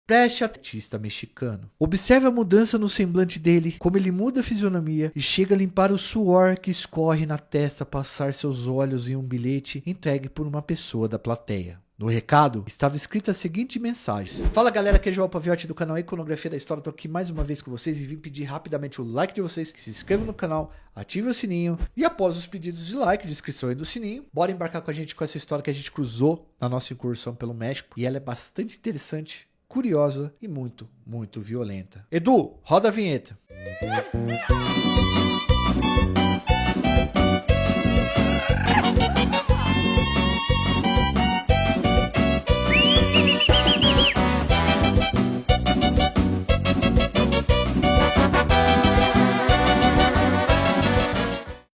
Preste artista mexicano. Observe a mudança no semblante dele, como ele muda a fisionomia e chega a limpar o suor que escorre na testa, passar seus olhos em um bilhete entregue por uma pessoa da plateia. No recado, estava escrita a seguinte mensagem. Fala galera, aqui é João Paviotti do canal Iconografia da História. Tô aqui mais uma vez com vocês e vim pedir rapidamente o like de vocês, que se inscrevam no canal, ative o sininho e após os pedidos de like, de inscrição e do sininho, bora embarcar com a gente com essa história que a gente cruzou na nossa incursão pelo México e ela é bastante interessante, curiosa e muito, muito violenta. Edu, roda a vinheta.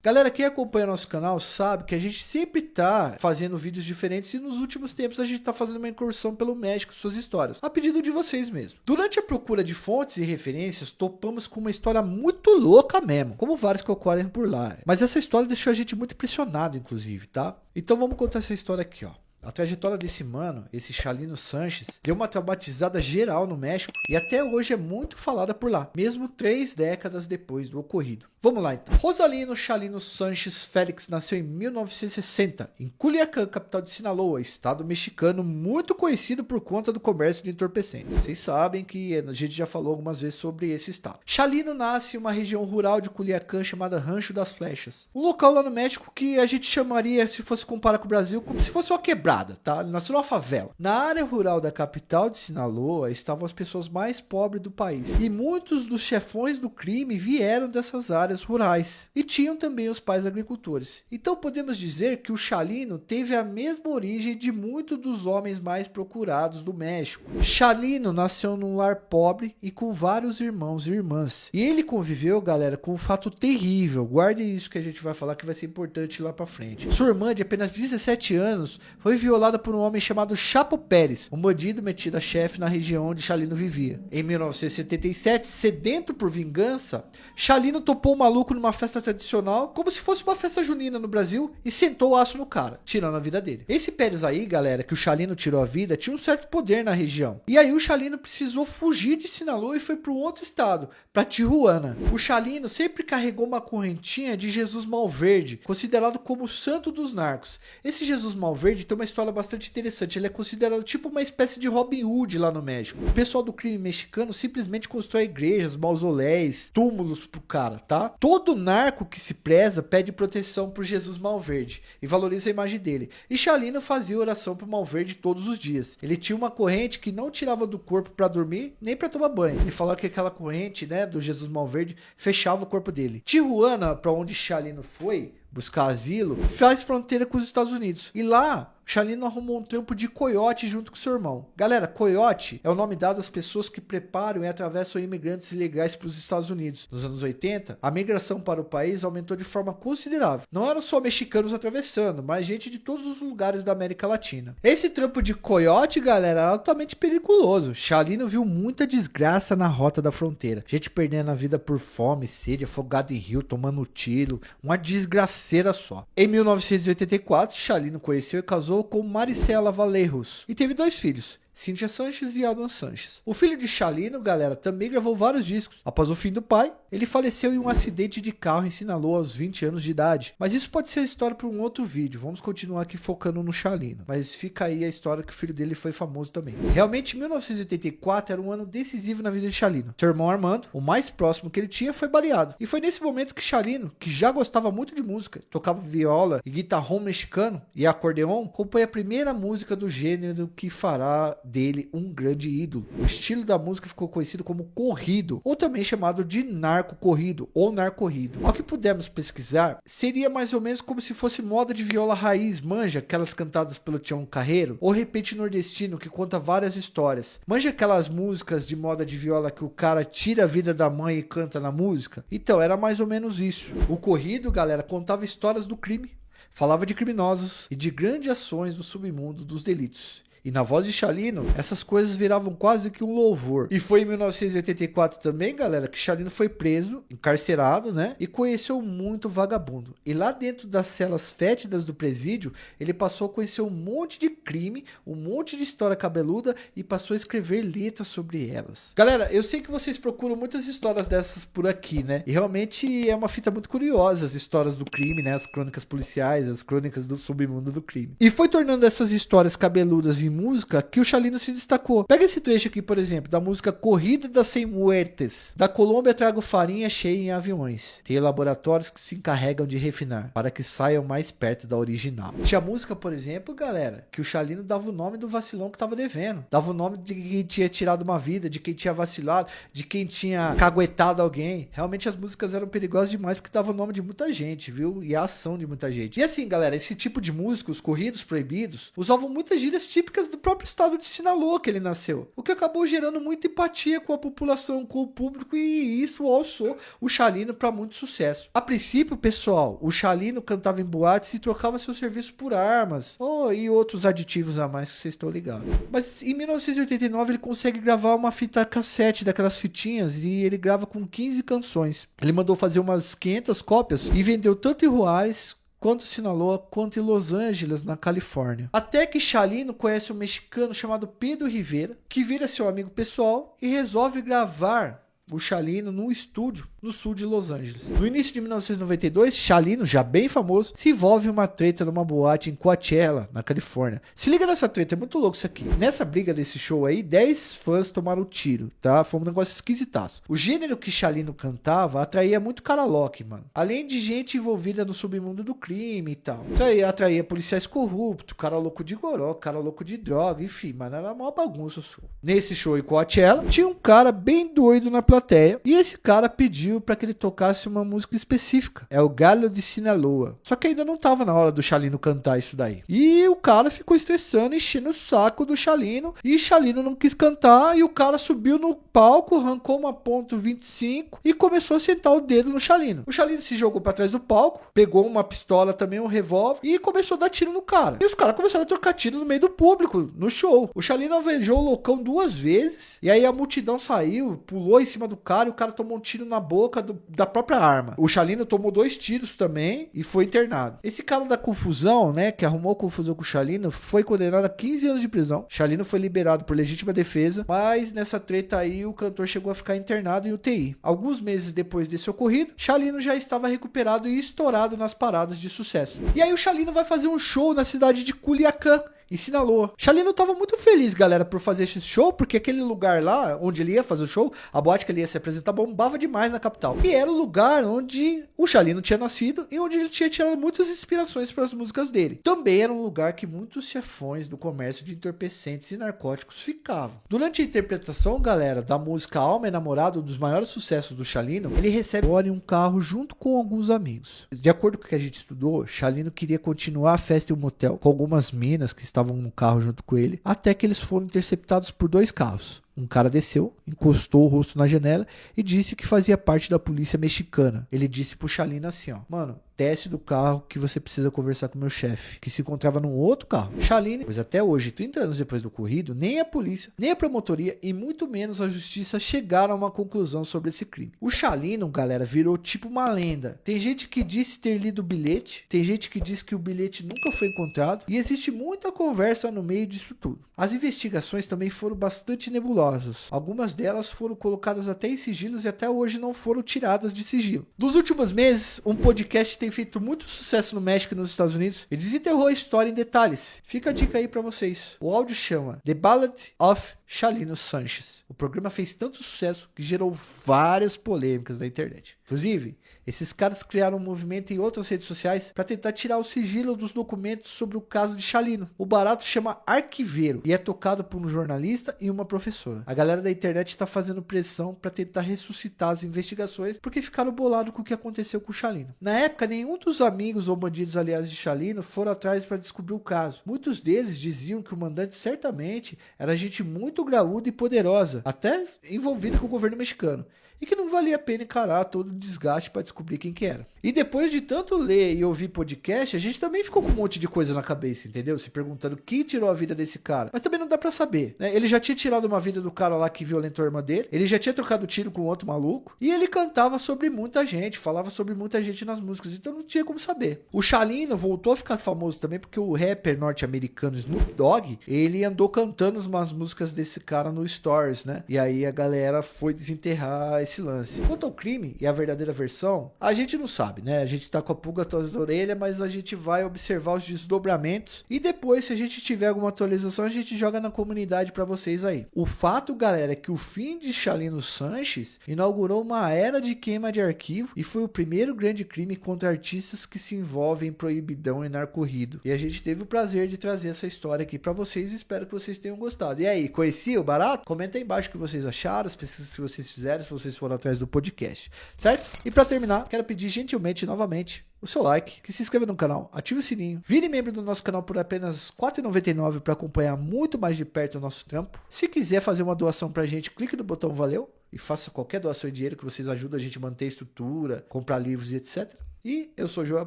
Galera, quem acompanha nosso canal sabe que a gente sempre tá fazendo vídeos diferentes e nos últimos tempos a gente tá fazendo uma incursão pelo México, suas histórias, a pedido de vocês mesmo. Durante a procura de fontes e referências, topamos com uma história muito louca mesmo, como várias que ocorrem por lá. Mas essa história deixou a gente muito impressionado, inclusive, tá? Então vamos contar essa história aqui, ó. A trajetória desse mano, esse Chalino Sanches, deu uma traumatizada geral no México e até hoje é muito falada por lá, mesmo 3 décadas depois do ocorrido. Vamos lá então. Rosalino Chalino Sanches Félix nasceu em 1960, em Culiacán, capital de Sinaloa, estado mexicano, muito conhecido por conta do comércio de entorpecentes. Vocês sabem que a gente já falou algumas vezes sobre esse estado. Chalino nasce em uma região rural de Culiacán chamada Rancho das Flechas, um local lá no México que a gente chamaria, se fosse comparar com o Brasil, como se fosse uma quebrada, tá? Ele nasceu numa favela. Na área rural da capital de Sinaloa estavam as pessoas mais pobres do país e muitos dos chefões do crime vieram dessas áreas rurais e tinham também os pais agricultores. Então podemos dizer que o Chalino teve a mesma origem de muitos dos homens mais procurados do México. Chalino nasceu num lar pobre e com vários irmãos e irmãs. E ele conviveu, galera, com um fato terrível. Guardem isso que a gente vai falar que vai ser importante lá pra frente. Sua irmã, de apenas 17 anos, foi violada por um homem chamado Chapo Pérez, um bandido metido a chefe na região onde Chalino vivia. Em 1977, sedento por vingança, Chalino topou um maluco numa festa tradicional, como se fosse uma festa junina no Brasil, e sentou o aço no cara, tirando a vida dele. Esse Pérez aí, galera, que o Chalino tirou a vida, tinha um certo poder na região. E aí o Chalino precisou fugir de Sinaloa e foi para um outro estado, para Tijuana. O Chalino sempre carregou uma correntinha de Jesus Malverde, considerado como o santo dos narcos. Esse Jesus Malverde tem uma história bastante interessante. Ele é considerado tipo uma espécie de Robin Hood lá no México. O pessoal do crime mexicano simplesmente constrói igrejas, mausoléus, túmulos pro cara, tá? Todo narco que se preza pede proteção por Jesus Malverde e valoriza a imagem dele. E Chalino fazia oração pro Malverde todos os dias. Ele tinha uma corrente que não tirava do corpo para dormir nem para tomar banho. Ele falava que aquela corrente, né, do Jesus Malverde fechava o corpo dele. Tijuana, para onde Chalino foi buscar asilo, faz fronteira com os Estados Unidos. E lá Chalino arrumou um trampo de coiote junto com seu irmão. Galera, coiote é o nome dado às pessoas que preparam e atravessam imigrantes ilegais para os Estados Unidos. Nos anos 80, a migração para o país aumentou de forma considerável. Não eram só mexicanos atravessando, mas gente de todos os lugares da América Latina. Esse trampo de coiote, galera, era altamente perigoso. Chalino viu muita desgraça na rota da fronteira. Gente perdendo a vida por fome, sede, afogado em rio, tomando tiro. Uma desgraceira só. Em 1984, Chalino conheceu e casou com Maricela Valleiros e teve 2 filhos, Cíntia Sanches e Aldan Sanches. O filho de Chalino, galera, também gravou vários discos. Após o fim do pai, ele faleceu em um acidente de carro em Sinaloa aos 20 anos de idade. Mas isso pode ser a história para um outro vídeo. Vamos continuar aqui focando no Chalino. Mas fica aí a história que o filho dele foi famoso também. Realmente, 1984 era um ano decisivo na vida de Chalino. Seu irmão Armando, o mais próximo que ele tinha, foi baleado. E foi nesse momento que Chalino, que já gostava muito de música, tocava viola e guitarrão mexicano e acordeon, compõe a primeira música do gênero que fará dele um grande ídolo. O estilo da música ficou conhecido como corrido, ou também chamado de narco-corrido ou narcorrido. Ao que pudemos pesquisar, seria mais ou menos como se fosse moda de viola raiz, manja, aquelas cantadas pelo Tião Carreiro, ou repente nordestino que conta várias histórias. Manja aquelas músicas de moda de viola que o cara tira a vida da mãe e canta na música? Então, era mais ou menos isso. O corrido, galera, contava histórias do crime, falava de criminosos e de grandes ações no submundo dos delitos. E na voz de Chalino, essas coisas viravam quase que um louvor. E foi em 1984 também, galera, que Chalino foi preso, encarcerado, né? E conheceu muito vagabundo. E lá dentro das celas fétidas do presídio, ele passou a conhecer um monte de crime, um monte de história cabeluda e passou a escrever letras sobre elas. Galera, eu sei que vocês procuram muitas histórias dessas por aqui, né? E realmente é uma fita muito curiosa, as histórias do crime, né? As crônicas policiais, as crônicas do submundo do crime. E foi tornando essas histórias cabeludas em música que o Chalino se destacou. Pega esse trecho aqui, por exemplo, da música Corrida das 100 Muertes. Da Colômbia trago farinha cheia em aviões. Tem laboratórios que se encarregam de refinar para que saiam mais perto da original. Tinha música, por exemplo, galera, que o Chalino dava o nome do vacilão que tava devendo. Dava o nome de quem tinha tirado uma vida, de quem tinha vacilado, de quem tinha caguetado alguém. Realmente as músicas eram perigosas demais porque dava o nome de muita gente, viu? E a ação de muita gente. E assim, galera, esse tipo de música, os corridos proibidos, usavam muitas gírias típicas do próprio estado de Sinaloa que ele nasceu. O que acabou gerando muita empatia com a população, com o público, e isso alçou o Chalino para muito sucesso. A princípio, pessoal, o Chalino cantava em boates e trocava seu serviço por armas, e outros aditivos a mais que vocês estão ligados. Mas em 1989 ele consegue gravar uma fita cassete daquelas fitinhas e ele grava com 15 canções. Ele mandou fazer umas 500 cópias e vendeu tanto em Juárez quanto em Sinaloa, quanto em Los Angeles, na Califórnia. Até que Chalino conhece um mexicano chamado Pedro Rivera, que vira seu amigo pessoal e resolve gravar o Chalino num estúdio no sul de Los Angeles. No início de 1992, Chalino, já bem famoso, se envolve em uma treta numa boate em Coachella, na Califórnia. Se liga nessa treta, é muito louco isso aqui. Nessa briga desse show aí, 10 fãs tomaram tiro, tá? Foi um negócio esquisitaço. O gênero que Chalino cantava atraía muito karaloke, mano. Além de gente envolvida no submundo do crime e tal. Atraía policiais corruptos, cara louco de goró, cara louco de droga, enfim, mano, era uma bagunça o show. Nesse show em Coachella, tinha um cara bem doido na plateia, e esse cara pediu para que ele tocasse uma música específica. É o Gallo de Sinaloa. Só que ainda não tava na hora do Chalino cantar isso daí. E o cara ficou estressando, enchendo o saco do Chalino, e Chalino não quis cantar, e o cara subiu no palco, arrancou uma ponto .25 e começou a sentar o dedo no Chalino. O Chalino se jogou para trás do palco, pegou uma pistola também, um revólver, e começou a dar tiro no cara. E os caras começaram a trocar tiro no meio do público, no show. O Chalino alvejou o loucão 2 vezes, e aí a multidão saiu, pulou em cima do cara, e o cara tomou um tiro na boca da própria arma. O Chalino tomou 2 tiros também e foi internado. Esse cara da confusão, né, que arrumou confusão com o Chalino, foi condenado a 15 anos de prisão. Chalino foi liberado por legítima defesa, mas nessa treta aí o cantor chegou a ficar internado em UTI. Alguns meses depois desse ocorrido, Chalino já estava recuperado e estourado nas paradas de sucesso. E aí o Chalino vai fazer um show na cidade de Culiacán, em Sinaloa. Chalino tava muito feliz, galera, por fazer esse show, porque aquele lugar lá, onde ele ia fazer o show, a boate que ele ia se apresentar, bombava demais na capital. E era o lugar onde o Chalino tinha nascido e onde ele tinha tirado muitas inspirações para as músicas dele. Também era um lugar que muitos chefões do comércio de entorpecentes e narcóticos ficavam. Durante a interpretação, galera, da música Alma e Namorado, um dos maiores sucessos do Chalino, ele recebe em um carro junto com alguns amigos. De acordo com o que a gente estudou, Chalino queria continuar a festa em um motel com algumas minas que estavam no carro junto com ele, até que eles foram interceptados por 2 carros. Um cara desceu, encostou o rosto na janela e disse que fazia parte da polícia mexicana. Ele disse pro Chalino assim, ó: mano, desce do carro que você precisa conversar com meu chefe, que se encontrava num outro carro. Chalino, pois até hoje, 30 anos depois do ocorrido, nem a polícia, nem a promotoria e muito menos a justiça chegaram a uma conclusão sobre esse crime. O Chalino, galera, virou tipo uma lenda. Tem gente que disse ter lido o bilhete, tem gente que diz que o bilhete nunca foi encontrado, e existe muita conversa no meio disso tudo. As investigações também foram bastante nebulosas. Algumas delas foram colocadas até em sigilos e até hoje não foram tiradas de sigilo. Nos últimos meses, um podcast tem feito muito sucesso no México e nos Estados Unidos e desenterrou a história em detalhes. Fica a dica aí pra vocês. O áudio chama The Ballad of Chalino Sanchez. O programa fez tanto sucesso que gerou várias polêmicas na internet. Inclusive, esses caras criaram um movimento em outras redes sociais para tentar tirar o sigilo dos documentos sobre o caso de Chalino. O barato chama Arquiveiro e é tocado por um jornalista e uma professora. A galera da internet está fazendo pressão para tentar ressuscitar as investigações porque ficaram bolados com o que aconteceu com o Chalino. Na época, nenhum dos amigos ou bandidos aliados de Chalino foram atrás para descobrir o caso. Muitos deles diziam que o mandante certamente era gente muito graúda e poderosa, até envolvida com o governo mexicano, e que não valia a pena encarar todo o desgaste para descobrir quem que era. E depois de tanto ler e ouvir podcast, a gente também ficou com um monte de coisa na cabeça, entendeu? Se perguntando quem tirou a vida desse cara. Mas também não dá pra saber, né? Ele já tinha tirado uma vida do cara lá que violentou a irmã dele, ele já tinha trocado tiro com outro maluco, e ele cantava sobre muita gente, falava sobre muita gente nas músicas, então não tinha como saber. O Chalino voltou a ficar famoso também porque o rapper norte-americano Snoop Dogg, ele andou cantando umas músicas desse cara no Stories, né? E aí a galera foi desenterrar esse lance. Quanto ao crime e a verdadeira versão, a gente não sabe, né? A gente tá com a pulga atrás da orelha, mas a gente vai observar os desdobramentos e depois, se a gente tiver alguma atualização, a gente joga na comunidade pra vocês aí. O fato, galera, é que o fim de Chalino Sanches inaugurou uma era de queima de arquivo e foi o primeiro grande crime contra artistas que se envolvem em proibidão e narcorrido. E a gente teve o prazer de trazer essa história aqui pra vocês e espero que vocês tenham gostado. E aí, conhecia o barato? Comenta aí embaixo o que vocês acharam, as pesquisas que vocês fizeram, se vocês foram atrás do podcast, certo? E pra terminar, quero pedir gentilmente novamente o seu like, que se inscreva no canal, ative o sininho, vire membro do nosso canal por apenas R$ 4,99 para acompanhar muito mais de perto o nosso trampo. Se quiser fazer uma doação pra gente, clique no botão valeu e faça qualquer doação de dinheiro que vocês ajudam a gente a manter a estrutura, comprar livros e etc. E eu sou Joel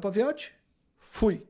Paviotti, fui!